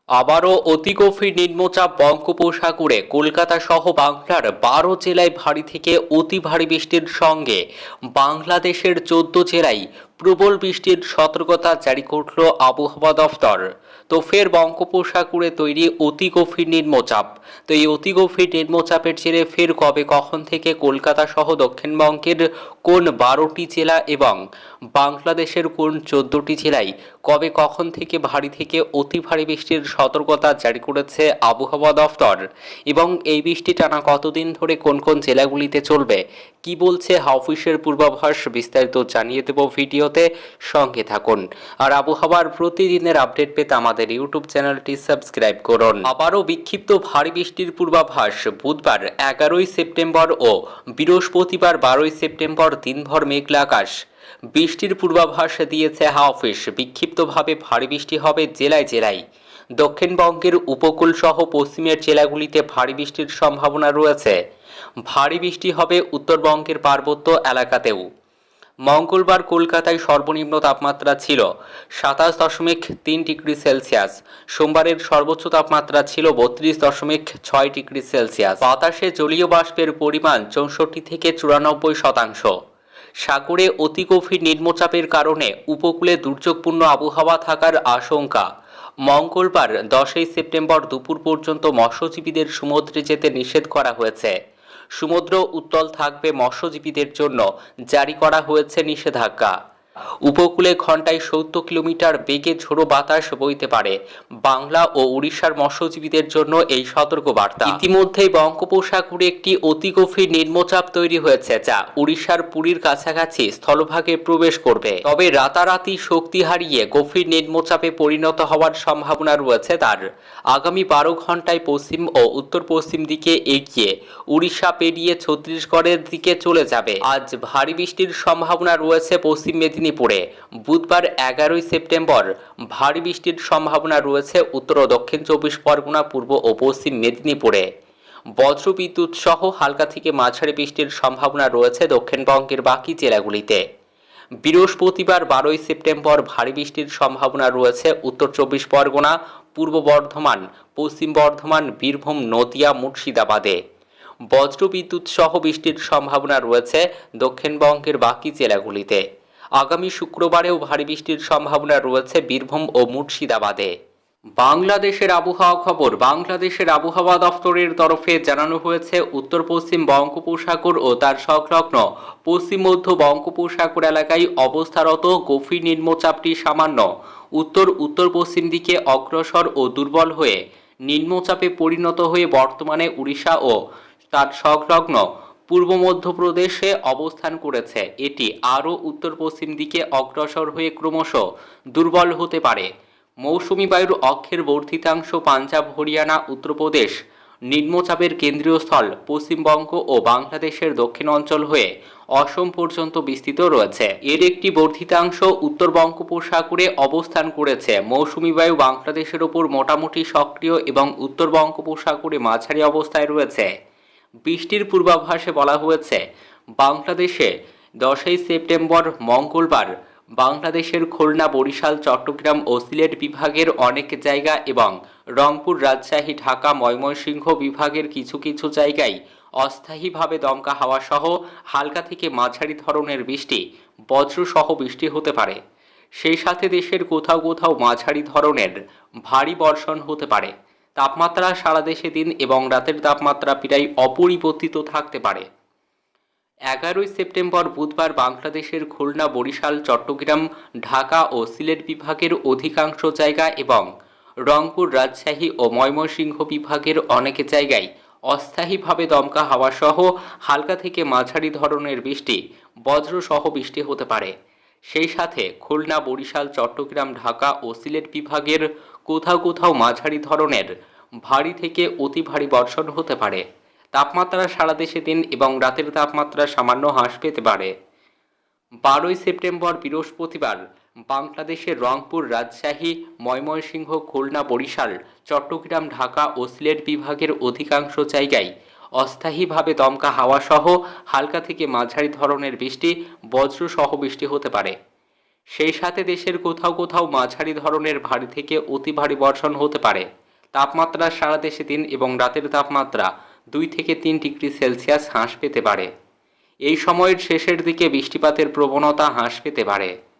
আবারও অতি গভীর নিম্নচাপ বঙ্গোপসাগরে কলকাতা সহ বাংলার 12 জেলায় ভারী থেকে অতি ভারী বৃষ্টির সঙ্গে বাংলাদেশের 14 জেলায় প্রবল বৃষ্টির সতর্কতা জারি করল আবহাওয়া দফতর। তো ফের বঙ্গোপসাগরে তৈরি অতি গভীর নিম্নচাপ। তো এই অতি গভীর নিম্নচাপের জেরে ফের কবে কখন থেকে কলকাতা সহ দক্ষিণবঙ্গের কোন 12টি জেলা এবং বাংলাদেশের কোন 14টি জেলায় কবে কখন থেকে ভারী থেকে অতি ভারী বৃষ্টির সতর্কতা জারি করেছে আবহাওয়া দফতর এবং এই বৃষ্টি টানা কতদিন ধরে কোন কোন জেলাগুলিতে চলবে, কি বলছে হাওফিসের পূর্বাভাস, বিস্তারিত জানিয়ে দেব ভিডিওতে। সঙ্গে থাকুন আর আবহাওয়ার প্রতিদিনের আপডেট পেতে আমাদের ইউটিউব চ্যানেলটি সাবস্ক্রাইব করুন। আবারও বিক্ষিপ্ত ভারী বৃষ্টির পূর্বাভাস। বুধবার 11ই সেপ্টেম্বর ও বৃহস্পতিবার 12ই সেপ্টেম্বর দিনভর মেঘলা আকাশ। বৃষ্টির পূর্বাভাস দিয়েছে হাওফিস। বিক্ষিপ্তভাবে ভারী বৃষ্টি হবে জেলায় জেলায়। দক্ষিণবঙ্গের উপকূল সহ পশ্চিমের জেলাগুলিতে ভারী বৃষ্টির সম্ভাবনা রয়েছে। ভারী বৃষ্টি হবে উত্তরবঙ্গের পার্বত্য এলাকাতেও। মঙ্গলবার কলকাতায় সর্বনিম্ন তাপমাত্রা ছিল 27.3 ডিগ্রি সেলসিয়াস। সোমবারের সর্বোচ্চ তাপমাত্রা ছিল 32.6 ডিগ্রি সেলসিয়াস। বাতাসে জলীয় বাষ্পের পরিমাণ 64 থেকে 94%। সাগরে অতি গভীর নিম্নচাপের কারণে উপকূলে দুর্যোগপূর্ণ আবহাওয়া থাকার আশঙ্কা। মঙ্গলবার 10ই সেপ্টেম্বর দুপুর পর্যন্ত মৎস্যজীবীদের সমুদ্রে যেতে নিষেধ করা হয়েছে। সমুদ্র উত্তাল থাকবে, মৎস্যজীবীদের জন্য জারি করা হয়েছে নিষেধাজ্ঞা। উপকূলে ঘন্টায় 70 কিলোমিটার বেগে ঝোড়ো বাতাস বইতে পারে। বাংলা ও উড়িষ্যার মৎস্যজীবীদের জন্য এই সতর্কবার্তা। ইতিমধ্যেই বঙ্গোপসাগরে একটি অতি গভীর নিম্নচাপ তৈরি হয়েছে, যা উড়িষ্যার পুরীর কাছাকাছি স্থলভাগে প্রবেশ করবে। তবে রাতারাতি শক্তি হারিয়ে গভীর নিম্নচাপে পরিণত হওয়ার সম্ভাবনা রয়েছে তার। আগামী 12 ঘন্টায় পশ্চিম ও উত্তর পশ্চিম দিকে এগিয়ে উড়িষ্যা পেরিয়ে ছত্তিশগড়ের দিকে চলে যাবে। আজ ভারী বৃষ্টির সম্ভাবনা রয়েছে পশ্চিম মেদিনীপুরে। বুধবার 11ই সেপ্টেম্বর ভারী বৃষ্টির সম্ভাবনা রয়েছে উত্তর ও দক্ষিণ 24 পরগনা, পূর্ব ও পশ্চিম মেদিনীপুরে। বজ্রবিদ্যুৎ সহ হালকা থেকে মাঝারি বৃষ্টির সম্ভাবনা রয়েছে দক্ষিণবঙ্গের বাকি জেলাগুলিতে। বৃহস্পতিবার 12ই সেপ্টেম্বর ভারী বৃষ্টির সম্ভাবনা রয়েছে উত্তর 24 পরগনা, পূর্ব বর্ধমান, পশ্চিম বর্ধমান, বীরভূম, নদিয়া, মুর্শিদাবাদে। বজ্রবিদ্যুৎ সহ বৃষ্টির সম্ভাবনা রয়েছে দক্ষিণবঙ্গের বাকি জেলাগুলিতে। আগামী শুক্রবারেও ভারী বৃষ্টির সম্ভাবনা রয়েছে বীরভূম ও মুর্শিদাবাদে। বাংলাদেশের আবহাওয়া খবর। বাংলাদেশের আবহাওয়া দফতরের তরফে জানানো হয়েছে, উত্তর পশ্চিম বঙ্গোপসাগর ও তার সংলগ্ন পশ্চিম মধ্য বঙ্গোপসাগর এলাকায় অবস্থারত গভীর নিম্নচাপটি সামান্য উত্তর উত্তর পশ্চিম দিকে অগ্রসর ও দুর্বল হয়ে নিম্নচাপে পরিণত হয়ে বর্তমানে উড়িষ্যা ও তার সংলগ্ন পূর্ব মধ্যপ্রদেশে অবস্থান করেছে। এটি আরও উত্তর পশ্চিম দিকে অগ্রসর হয়ে ক্রমশ দুর্বল হতে পারে। মৌসুমি বায়ুর অক্ষের বর্ধিতাংশ পাঞ্জাব, হরিয়ানা, উত্তরপ্রদেশ, নিম্নচাপের কেন্দ্রীয় স্থল পশ্চিমবঙ্গ ও বাংলাদেশের দক্ষিণ অঞ্চল হয়ে অসম পর্যন্ত বিস্তৃত রয়েছে। এর একটি বর্ধিতাংশ উত্তর বঙ্গোপসাগরে অবস্থান করেছে। মৌসুমি বায়ু বাংলাদেশের ওপর মোটামুটি সক্রিয় এবং উত্তর বঙ্গোপসাগরে মাঝারি অবস্থায় রয়েছে। বৃষ্টির পূর্বাভাসে বলা হয়েছে, বাংলাদেশে 10ই সেপ্টেম্বর মঙ্গলবার বাংলাদেশের খুলনা, বরিশাল, চট্টগ্রাম ও সিলেট বিভাগের অনেক জায়গা এবং রংপুর, রাজশাহী, ঢাকা, ময়মনসিংহ বিভাগের কিছু কিছু জায়গায় অস্থায়ীভাবে দমকা হাওয়া সহ হালকা থেকে মাঝারি ধরনের বৃষ্টি, বজ্রসহ বৃষ্টি হতে পারে। সেই সাথে দেশের কোথাও কোথাও মাঝারি ধরনের ভারী বর্ষণ হতে পারে। তাপমাত্রা সারা দেশে দিন এবং রাতের তাপমাত্রা প্রায় অপরিবর্তিত থাকতে পারে। 11ই সেপ্টেম্বর বুধবার বাংলাদেশের খুলনা, বরিশাল, চট্টগ্রাম, ঢাকা ও সিলেট বিভাগের অধিকাংশ জায়গা এবং রংপুর, রাজশাহী ও ময়মনসিংহ বিভাগের অনেক জায়গায় অস্থায়ীভাবে দমকা হাওয়া সহ হালকা থেকে মাঝারি ধরনের বৃষ্টি, বজ্রসহ বৃষ্টি হতে পারে। সেই সাথে খুলনা, বরিশাল, চট্টগ্রাম, ঢাকা ও সিলেট বিভাগের কোথাও কোথাও মাঝারি ধরনের ভারী থেকে অতি ভারী বর্ষণ হতে পারে। তাপমাত্রা সারা দেশে দিন এবং রাতের তাপমাত্রা সামান্য হ্রাস পেতে পারে। 12ই সেপ্টেম্বর বৃহস্পতিবার বাংলাদেশের রংপুর, রাজশাহী, ময়মনসিংহ, খুলনা, বরিশাল, চট্টগ্রাম, ঢাকা ও সিলেট বিভাগের অধিকাংশ জায়গায় অস্থায়ীভাবে দমকা হাওয়া সহ হালকা থেকে মাঝারি ধরনের বৃষ্টি, বজ্রসহ বৃষ্টি হতে পারে। সেই সাথে দেশের কোথাও কোথাও মাঝারি ধরনের ভারী থেকে অতি ভারী বর্ষণ হতে পারে। তাপমাত্রা সারা দেশে দিন এবং রাতের তাপমাত্রা 2 থেকে 3 ডিগ্রি সেলসিয়াস হ্রাস পেতে পারে। এই সময়ের শেষের দিকে বৃষ্টিপাতের প্রবণতা হ্রাস পেতে পারে।